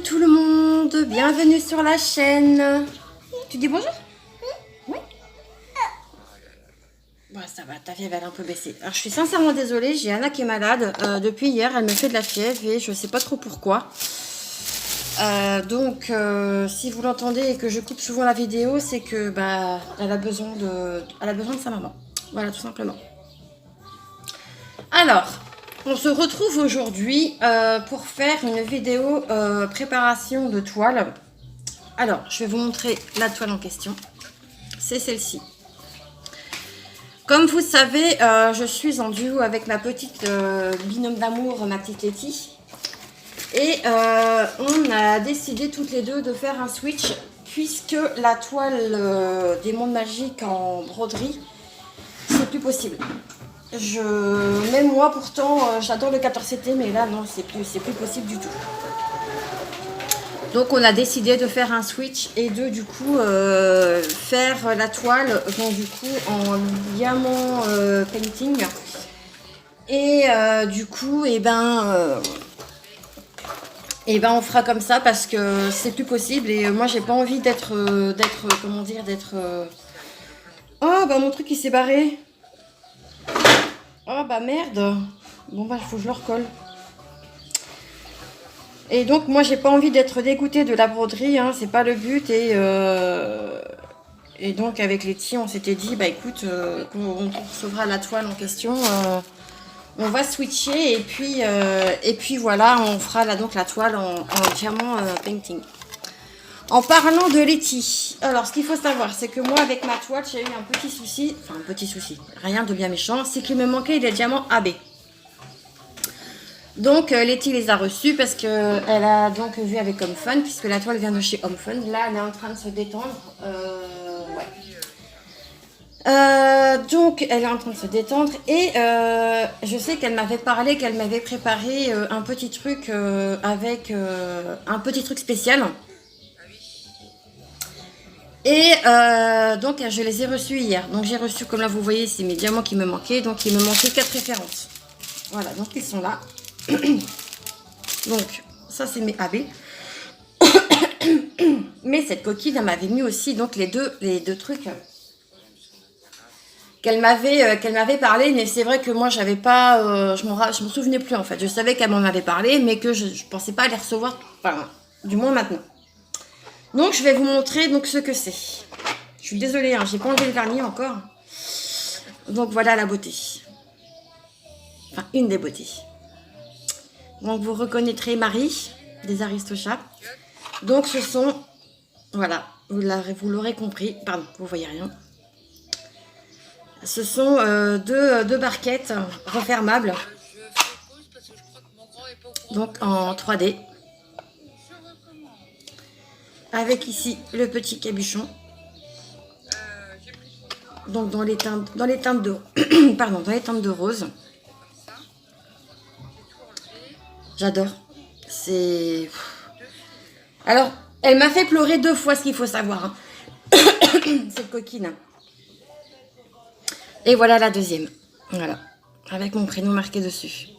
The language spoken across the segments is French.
tout le monde, bienvenue sur la chaîne. Tu dis bonjour? Oui. Bon, ça va, ta fièvre elle est un peu baissée. Alors je suis sincèrement désolée, j'ai Anna qui est malade. Depuis hier, elle me fait de la fièvre et je sais pas trop pourquoi. Donc si vous l'entendez et que je coupe souvent la vidéo, c'est que elle a besoin de sa maman. Voilà, tout simplement. Alors, on se retrouve aujourd'hui pour faire une vidéo préparation de toile. Alors, je vais vous montrer la toile en question. C'est celle-ci. Comme vous savez, je suis en duo avec ma petite binôme d'amour, ma petite Letty. Et on a décidé toutes les deux de faire un switch, puisque la toile des mondes magiques en broderie, c'est plus possible. Même moi pourtant, j'adore le 14CT, mais là non, c'est plus possible du tout. Donc on a décidé de faire un switch et de du coup faire la toile donc, du coup en diamant painting. Et du coup on fera comme ça parce que c'est plus possible et moi j'ai pas envie d'être comment dire oh bah mon truc il s'est barré. Oh bah merde. Bon bah il faut que je le recolle. Et donc moi j'ai pas envie d'être dégoûtée de la broderie, hein, c'est pas le but. Et donc avec Letty on s'était dit bah écoute quand on recevra la toile en question, on va switcher et puis voilà, on fera là donc la toile en diamant painting. En parlant de Letty, alors ce qu'il faut savoir c'est que moi avec ma toile j'ai eu un petit souci, rien de bien méchant, c'est qu'il me manquait des diamants AB. Donc Letty les a reçus parce qu'elle a donc vu avec Home Fun, puisque la toile vient de chez Home Fun. Là elle est en train de se détendre. Donc elle est en train de se détendre et je sais qu'elle m'avait parlé, qu'elle m'avait préparé un petit truc avec un petit truc spécial. Et donc je les ai reçus hier. Donc j'ai reçu, comme là vous voyez, c'est mes diamants qui me manquaient. Donc il me manquait 4 références. Voilà, donc ils sont là. Donc ça c'est mes AB. Mais cette coquine elle m'avait mis aussi donc les deux trucs qu'elle m'avait parlé, mais c'est vrai que moi j'avais pas je me souvenais plus en fait. Je savais qu'elle m'en avait parlé mais que je pensais pas les recevoir, enfin, du moins maintenant. Donc je vais vous montrer donc ce que c'est. Je suis désolée, hein, j'ai pas enlevé le vernis encore. Donc voilà la beauté. Enfin une des beautés. Donc vous reconnaîtrez Marie des Aristochats. Donc ce sont, voilà, vous l'aurez compris, pardon, vous voyez rien. Ce sont deux barquettes refermables. Donc en 3D. Avec ici le petit capuchon. Donc dans les teintes de pardon, dans les teintes de rose. J'adore. C'est... Alors, elle m'a fait pleurer 2 fois, ce qu'il faut savoir. Hein. Cette coquine. Et voilà la deuxième. Voilà. Avec mon prénom marqué dessus.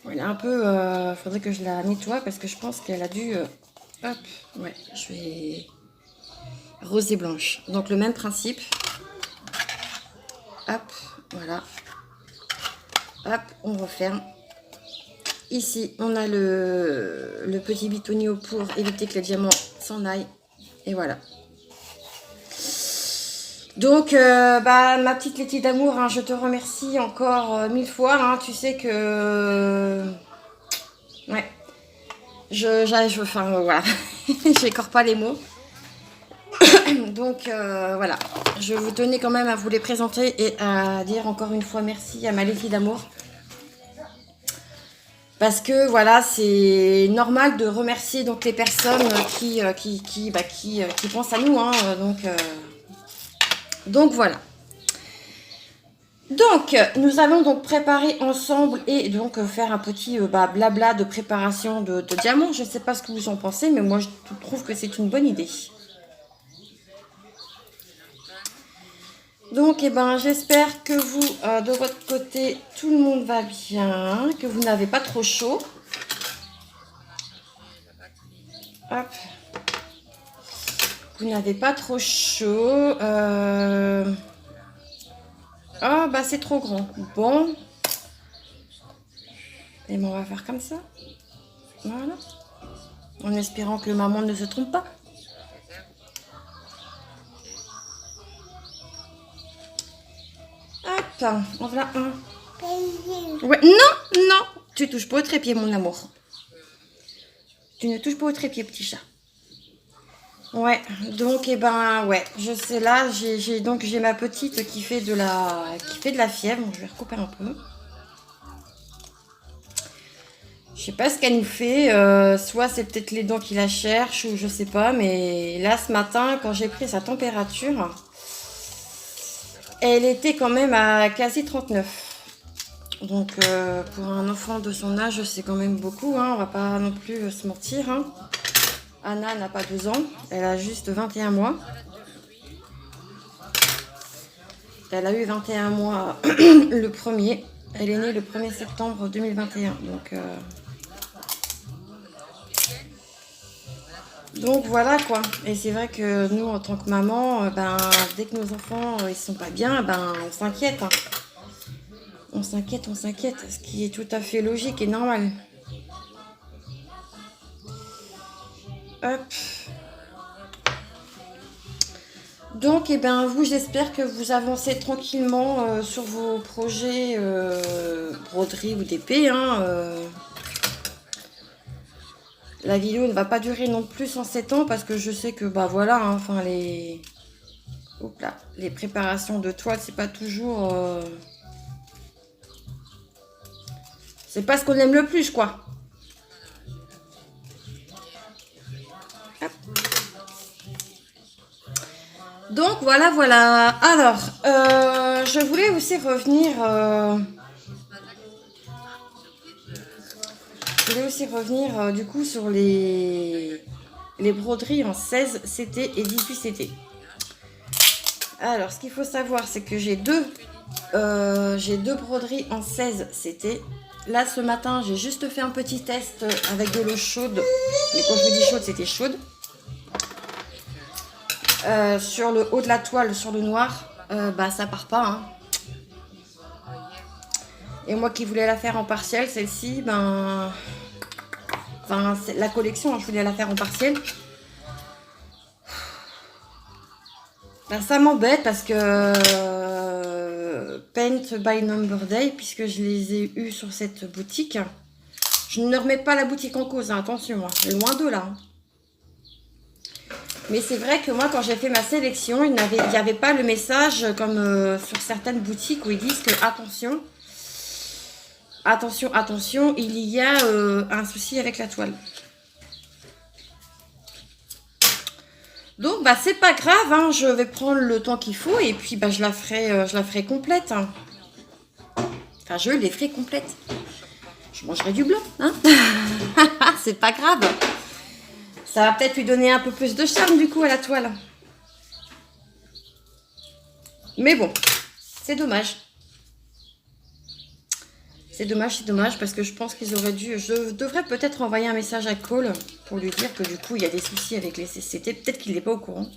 Voilà, un peu... faudrait que je la nettoie parce que je pense qu'elle a dû... hop. Ouais, je vais... Rose et blanche. Donc le même principe. Hop, voilà. Hop, on referme. Ici, on a le petit bitonio pour éviter que les diamants s'en aillent. Et voilà. Donc, ma petite Letty d'amour, hein, je te remercie encore 1000 fois. Hein, tu sais que... ouais. Enfin, voilà. Je n'écorche pas les mots. Donc, voilà. Je vous tenais quand même à vous les présenter et à dire encore une fois merci à ma Letty d'amour. Parce que voilà, c'est normal de remercier donc les personnes qui pensent à nous. Hein, donc voilà. Donc nous allons donc préparer ensemble et donc faire un petit blabla de préparation de diamants. Je ne sais pas ce que vous en pensez, mais moi je trouve que c'est une bonne idée. Donc, j'espère que vous, de votre côté, tout le monde va bien, que vous n'avez pas trop chaud. Hop. Vous n'avez pas trop chaud. Oh, bah c'est trop grand. Bon. Et bon, on va faire comme ça. Voilà. En espérant que maman ne se trompe pas. Hop, en voilà un. Ouais, non, non. Tu touches pas au trépied, mon amour. Tu ne touches pas au trépied, petit chat. Ouais, donc, eh ben, ouais, je sais, là, j'ai ma petite qui fait de la fièvre. Je vais recouper un peu. Je sais pas ce qu'elle nous fait. Soit c'est peut-être les dents qui la cherchent ou je sais pas. Mais là, ce matin, quand j'ai pris sa température, elle était quand même à quasi 39. Donc, pour un enfant de son âge, c'est quand même beaucoup. Hein, on va pas non plus se mentir. Hein. Anna n'a pas 12 ans. Elle a juste 21 mois. Elle a eu 21 mois le premier. Elle est née le 1er septembre 2021. Donc voilà quoi. Et c'est vrai que nous, en tant que maman, dès que nos enfants ils sont pas bien, on s'inquiète. Hein. On s'inquiète, ce qui est tout à fait logique et normal. Hop. Donc, eh ben, vous, j'espère que vous avancez tranquillement sur vos projets broderie ou d'épée. Hein, La vidéo ne va pas durer non plus en 7 ans parce que je sais que, bah voilà, hein, enfin, les préparations de toile, c'est pas toujours... C'est pas ce qu'on aime le plus, quoi. Hop. Donc, voilà, voilà. Alors, je voulais aussi revenir... du coup sur les broderies en 16 CT et 18 CT. Alors, ce qu'il faut savoir, c'est que j'ai deux broderies en 16 CT. Là, ce matin, j'ai juste fait un petit test avec de l'eau chaude. Mais quand je vous dis chaude, c'était chaude. Sur le haut de la toile, sur le noir, ça part pas. Hein. Et moi qui voulais la faire en partiel, celle-ci, la collection, hein, je voulais la faire en partiel. Ça m'embête parce que Paint by Number Day, puisque je les ai eus sur cette boutique. Je ne remets pas la boutique en cause, hein, attention, hein, loin de là. Hein. Mais c'est vrai que moi, quand j'ai fait ma sélection, il n'y avait pas le message comme sur certaines boutiques où ils disent que attention, il y a un souci avec la toile. Donc, c'est pas grave, hein, je vais prendre le temps qu'il faut et puis je la ferai complète. Hein. Enfin, je les ferai complètes. Je mangerai du blanc, hein. C'est pas grave. Ça va peut-être lui donner un peu plus de charme du coup à la toile. Mais bon, c'est dommage. C'est dommage parce que je pense qu'ils auraient dû... Je devrais peut-être envoyer un message à Cole pour lui dire que du coup, il y a des soucis avec les CCT. Peut-être qu'il n'est pas au courant.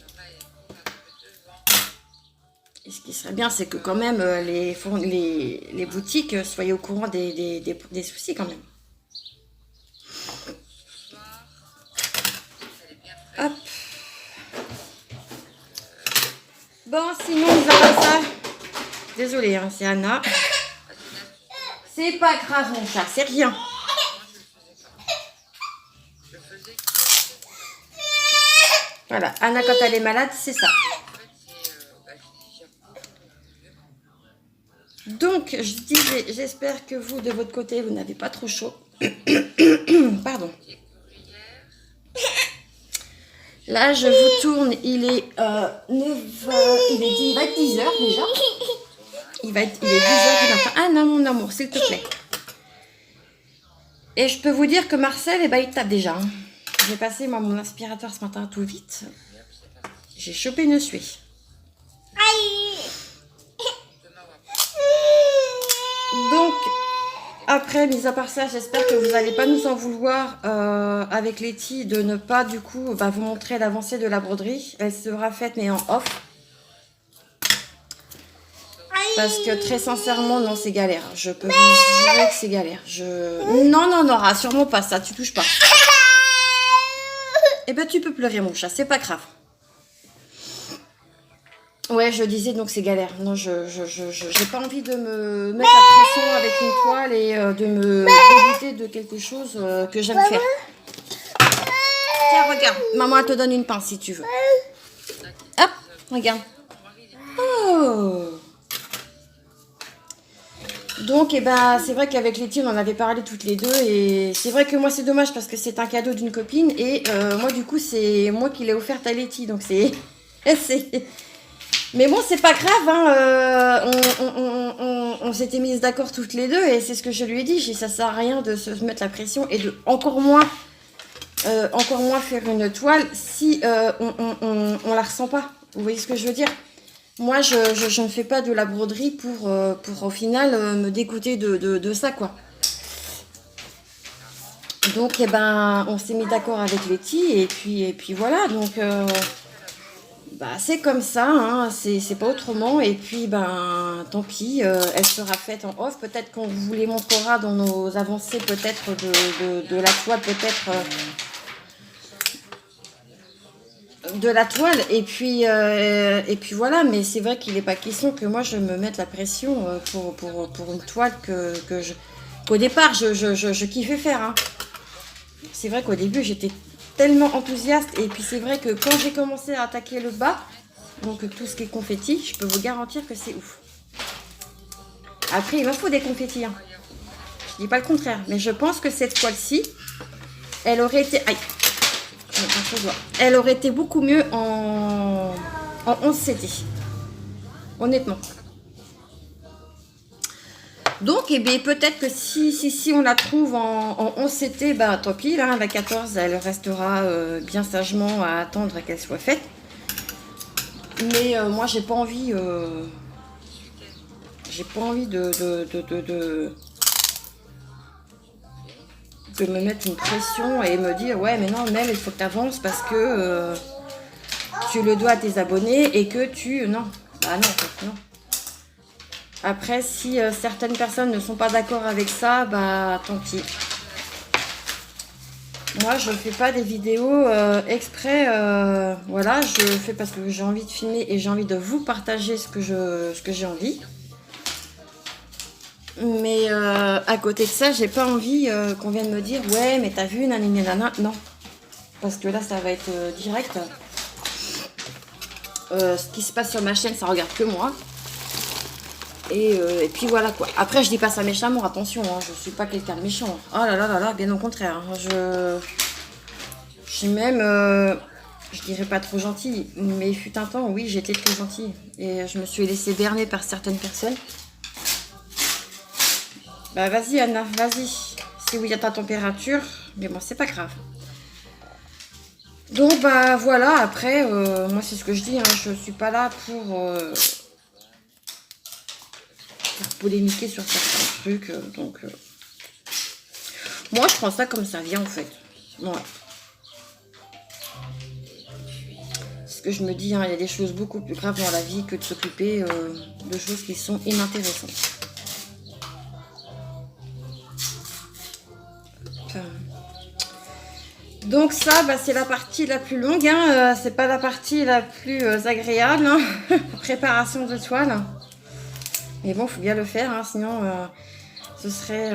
Et ce qui serait bien, c'est que quand même les boutiques soient au courant des soucis quand même. Hop. Bon, sinon, nous avons ça. Désolée, hein, c'est Anna. C'est pas grave, mon chat, c'est rien. Voilà, Anna, quand elle est malade, c'est ça. Donc, je disais, j'espère que vous, de votre côté, vous n'avez pas trop chaud. Pardon. Là, je vous tourne, il est 9h, il va être 10h déjà. Il est 10h du matin. Ah non, mon amour, s'il te plaît. Et je peux vous dire que Marcel, il tape déjà. Hein. J'ai passé mon aspirateur ce matin tout vite. J'ai chopé une suée. Donc, Après, mis à part ça, j'espère que vous n'allez pas nous en vouloir avec Letty de ne pas du coup vous montrer l'avancée de la broderie. Elle sera faite mais en off. Parce que très sincèrement, non, c'est galère. Je peux vous jurer que c'est galère. Non, non, non, rassure-moi pas ça, tu touches pas. Eh ben, tu peux pleurer, mon chat, c'est pas grave. Ouais, je disais donc c'est galère. Non, j'ai pas envie de me mettre la pression avec une toile et de me dégoûter de quelque chose que j'aime faire. Tiens, regarde, maman elle te donne une pince si tu veux. Hop, regarde. Oh. Donc, eh ben, c'est vrai qu'avec Letty, on en avait parlé toutes les deux. Et c'est vrai que moi, c'est dommage parce que c'est un cadeau d'une copine. Et moi, du coup, c'est moi qui l'ai offerte à Letty. Donc, c'est... Mais bon, c'est pas grave. Hein, on s'était mises d'accord toutes les deux. Et c'est ce que je lui ai dit. J'ai dit, ça sert à rien de se mettre la pression. Et de encore moins faire une toile si on la ressent pas. Vous voyez ce que je veux dire? Moi, je ne fais pas de la broderie pour au final me dégoûter de ça, quoi. Donc, eh ben, on s'est mis d'accord avec Letty et puis voilà. Donc, c'est comme ça, hein, c'est pas autrement. Et puis, tant pis, elle sera faite en off. Peut-être qu'on vous les montrera dans nos avancées, peut-être de la toile, peut-être... de la toile et puis voilà, mais c'est vrai qu'il n'est pas question que moi je me mette la pression pour une toile qu'au départ je kiffais faire, hein. C'est vrai qu'au début j'étais tellement enthousiaste et puis c'est vrai que quand j'ai commencé à attaquer le bas, donc tout ce qui est confetti, je peux vous garantir que c'est ouf. Après il m'en faut des confettis, hein. Je dis pas le contraire, mais je pense que cette toile-ci elle aurait été... Aïe. Elle aurait été beaucoup mieux en 11 CT. Honnêtement. Donc, eh bien, peut-être que si on la trouve en 11 CT, tant pis, là, la 14, elle restera bien sagement à attendre qu'elle soit faite. Mais moi, j'ai pas envie... de me mettre une pression et me dire ouais mais non Mel il faut que tu avances parce que tu le dois à tes abonnés et que tu... Non, non. Après si certaines personnes ne sont pas d'accord avec ça, tant pis. Moi je fais pas des vidéos exprès, voilà, je fais parce que j'ai envie de filmer et j'ai envie de vous partager ce que j'ai envie. Mais à côté de ça, j'ai pas envie qu'on vienne me dire ouais mais t'as vu nanana. Non, parce que là ça va être direct. Ce qui se passe sur ma chaîne, ça regarde que moi. Et puis voilà quoi. Après je dis pas ça méchamment, attention, hein, je suis pas quelqu'un de méchant. Oh là là là là, bien au contraire. Hein, je suis même, je dirais pas trop gentille, mais il fut un temps, oui, j'étais trop gentille et je me suis laissée berner par certaines personnes. Vas-y Anna, vas-y. Si oui, il y a ta température. Mais bon, c'est pas grave. Donc voilà, après, moi c'est ce que je dis, hein, je suis pas là pour polémiquer sur certains trucs. Donc moi je prends ça comme ça vient en fait. Voilà. Ce que je me dis, hein, il y a des choses beaucoup plus graves dans la vie que de s'occuper de choses qui sont inintéressantes. Donc ça, c'est la partie la plus longue, hein. C'est pas la partie la plus agréable, hein. Préparation de toile. Mais bon, faut bien le faire, hein, sinon ce serait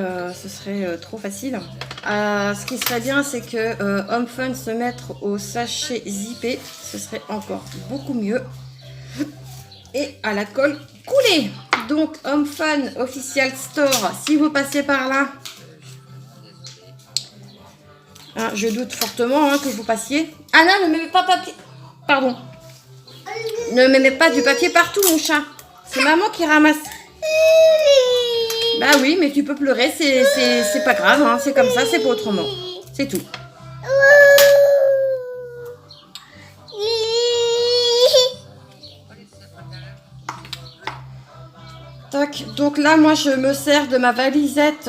trop facile. Ce qui serait bien, c'est que Home Fun se mettre au sachet zippé, ce serait encore beaucoup mieux. Et à la colle coulée. Donc Home Fun Official Store, si vous passez par là, hein, je doute fortement que vous passiez. Ah non, ne me mets pas papier. Pardon. Ne me mets pas du papier partout, mon chat. C'est maman qui ramasse. Bah oui, mais tu peux pleurer, c'est pas grave, hein, c'est comme ça, c'est pas autrement. C'est tout. Toc. Donc là, moi, je me sers de ma valisette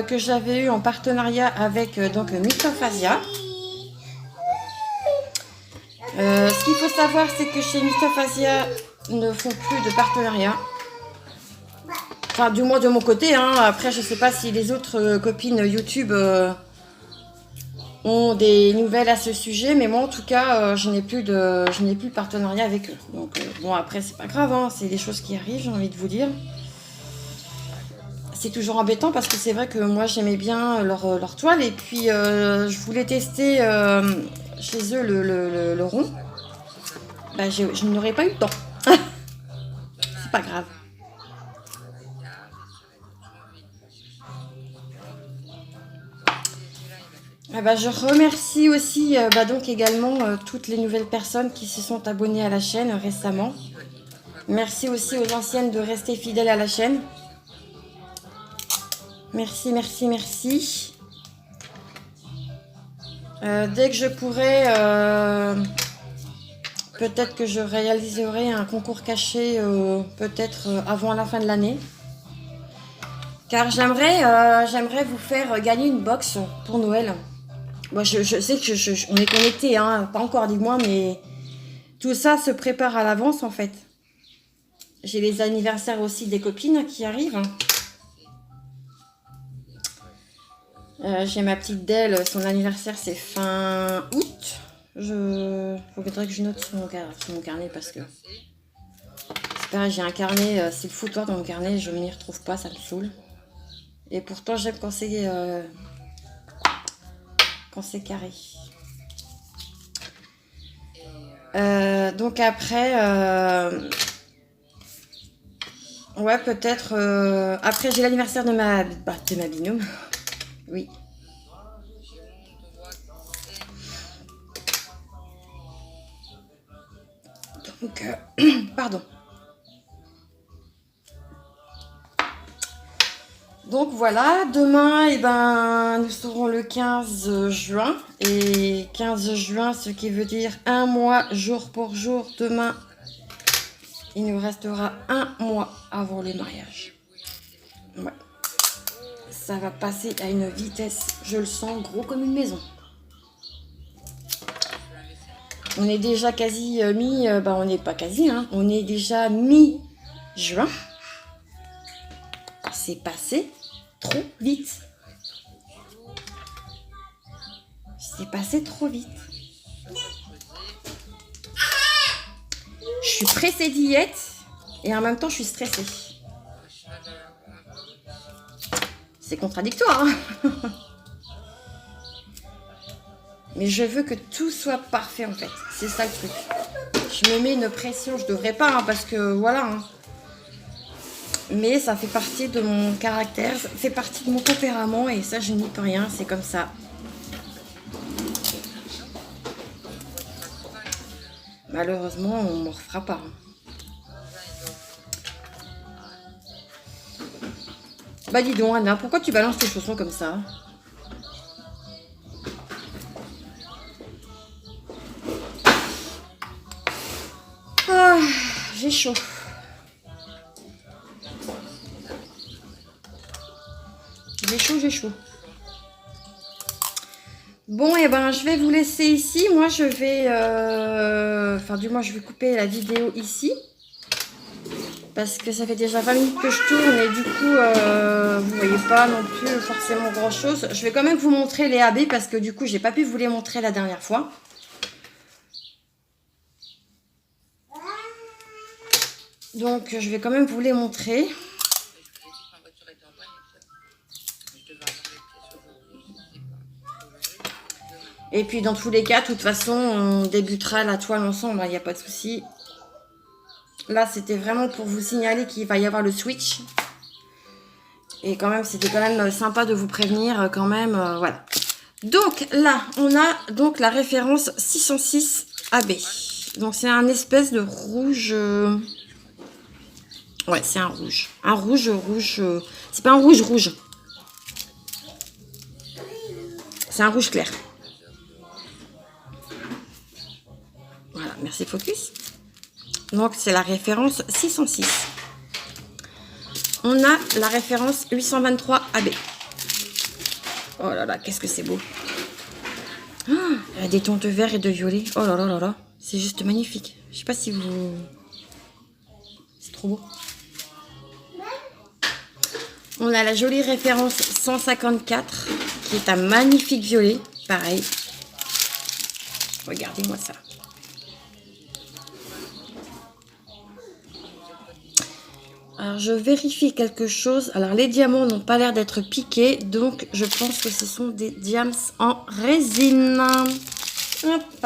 que j'avais eue en partenariat avec donc Mythophasia. Ce qu'il faut savoir, c'est que chez Mythophasia, ne font plus de partenariat. Enfin, du moins de mon côté. Hein. Après, je sais pas si les autres copines YouTube ont des nouvelles à ce sujet, mais moi, en tout cas, je n'ai plus de partenariat avec eux. Donc, bon, après, c'est pas grave. Hein. C'est des choses qui arrivent, j'ai envie de vous dire. C'est toujours embêtant parce que c'est vrai que moi j'aimais bien leur toile et puis je voulais tester chez eux le rond. Bah, je n'aurais pas eu le temps. C'est pas grave. Ah bah, je remercie aussi donc également toutes les nouvelles personnes qui se sont abonnées à la chaîne récemment. Merci aussi aux anciennes de rester fidèles à la chaîne. Merci, merci, merci. Dès que je pourrai, peut-être que je réaliserai un concours caché, peut-être avant la fin de l'année. Car j'aimerais vous faire gagner une box pour Noël. Bon, je sais que on est connecté, hein, pas encore, dis-moi, mais tout ça se prépare à l'avance en fait. J'ai les anniversaires aussi des copines qui arrivent. J'ai ma petite Delle, son anniversaire c'est fin août. Il faudrait que je note sur mon carnet parce que c'est pareil, j'ai un carnet, c'est le foutoir dans mon carnet, je ne m'y retrouve pas, ça me saoule. Et pourtant j'aime quand c'est carré. Donc après, ouais peut-être, après j'ai l'anniversaire de ma binôme. Oui. Donc, pardon. Donc voilà, demain, nous serons le 15 juin. Et 15 juin, ce qui veut dire un mois, jour pour jour. Demain, il nous restera un mois avant le mariage. Ouais. Ça va passer à une vitesse, je le sens, gros comme une maison. On est déjà quasi on n'est pas quasi, hein, on est déjà mi-juin. C'est passé trop vite. C'est passé trop vite. Je suis pressée d'y être et en même temps je suis stressée. C'est contradictoire, hein. Mais je veux que tout soit parfait en fait. C'est ça le truc. Je me mets une pression, je devrais pas, hein, parce que voilà. Hein. Mais ça fait partie de mon caractère, ça fait partie de mon tempérament et ça je n'y peux rien, c'est comme ça. Malheureusement, on ne m'en refera pas. Bah dis donc Anna, pourquoi tu balances tes chaussons comme ça? Ah, j'ai chaud. J'ai chaud. Bon, et je vais vous laisser ici. Moi, je vais... du moins, je vais couper la vidéo ici. Parce que ça fait déjà 20 minutes que je tourne et du coup, vous voyez pas non plus forcément grand-chose. Je vais quand même vous montrer les AB parce que du coup, j'ai pas pu vous les montrer la dernière fois. Donc, je vais quand même vous les montrer. Et puis, dans tous les cas, de toute façon, on débutera la toile ensemble, il n'y a pas de souci. Là, c'était vraiment pour vous signaler qu'il va y avoir le switch. Et quand même, c'était quand même sympa de vous prévenir quand même, voilà. Donc, là, on a donc la référence 606 AB. Donc, c'est un espèce de rouge... Ouais, c'est un rouge. Un rouge. C'est pas un rouge. C'est un rouge clair. Voilà, merci focus. Donc, c'est la référence 606. on a la référence 823 AB. Oh là là, qu'est-ce que c'est beau. Oh, il y a des tons de vert et de violet. Oh là là là là. C'est juste magnifique. Je sais pas si vous... C'est trop beau. On a la jolie référence 154 qui est un magnifique violet. Pareil. Regardez-moi ça. Alors, je vérifie quelque chose. Alors, les diamants n'ont pas l'air d'être piqués. Donc, je pense que ce sont des diams en résine. Hop.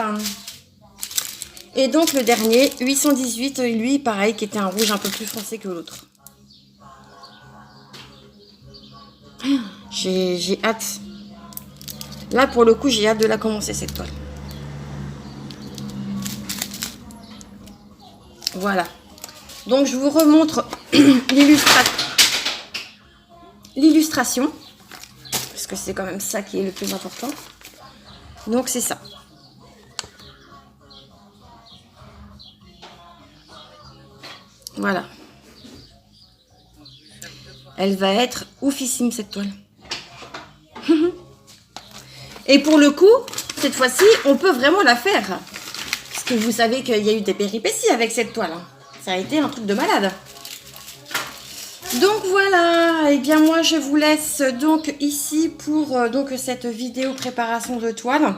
Et donc, le dernier, 818, lui, pareil, qui était un rouge un peu plus foncé que l'autre. J'ai hâte. Là, pour le coup, j'ai hâte de la commencer, cette toile. Voilà. Donc, je vous remontre l'illustration. Parce que c'est quand même ça qui est le plus important. Donc, c'est ça. Voilà. Elle va être oufissime, cette toile. Et pour le coup, cette fois-ci, on peut vraiment la faire. Parce que vous savez qu'il y a eu des péripéties avec cette toile. Ça a été un truc de malade. Donc voilà, et bien moi je vous laisse donc ici pour donc cette vidéo préparation de toile.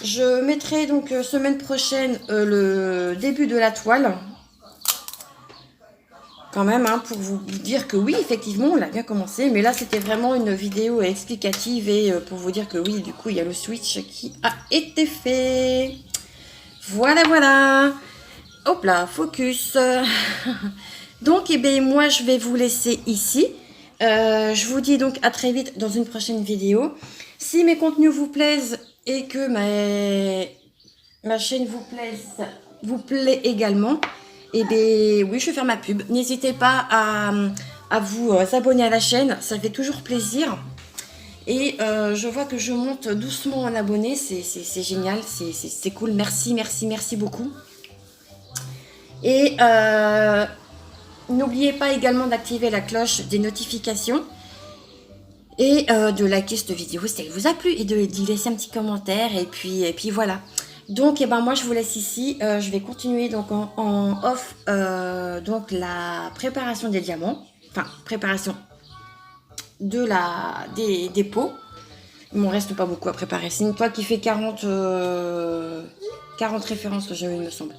Je mettrai donc semaine prochaine le début de la toile. Quand même, hein, pour vous dire que oui, effectivement, on l'a bien commencé. Mais là, c'était vraiment une vidéo explicative et pour vous dire que oui, du coup, il y a le switch qui a été fait. Voilà, voilà. Hop là, focus. Donc, eh bien, moi, je vais vous laisser ici. Je vous dis donc à très vite dans une prochaine vidéo. Si mes contenus vous plaisent et que ma chaîne vous plaît également, eh bien, oui, je vais faire ma pub. N'hésitez pas à vous abonner à la chaîne, ça fait toujours plaisir. Et je vois que je monte doucement en abonnés, c'est génial, c'est cool. Merci, merci, merci beaucoup. Et n'oubliez pas également d'activer la cloche des notifications. Et de liker cette vidéo si elle vous a plu et d'y laisser un petit commentaire. Et puis voilà. Donc, eh ben, moi, je vous laisse ici. Je vais continuer donc en off donc la préparation des diamants. Enfin, préparation des pots. Il m'en reste pas beaucoup à préparer. C'est une toile qui fait 40 références, il me semble.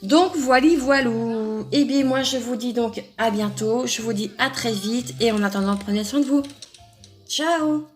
Donc, voilou. Et bien, moi, je vous dis donc à bientôt. Je vous dis à très vite. Et en attendant, prenez soin de vous. Ciao!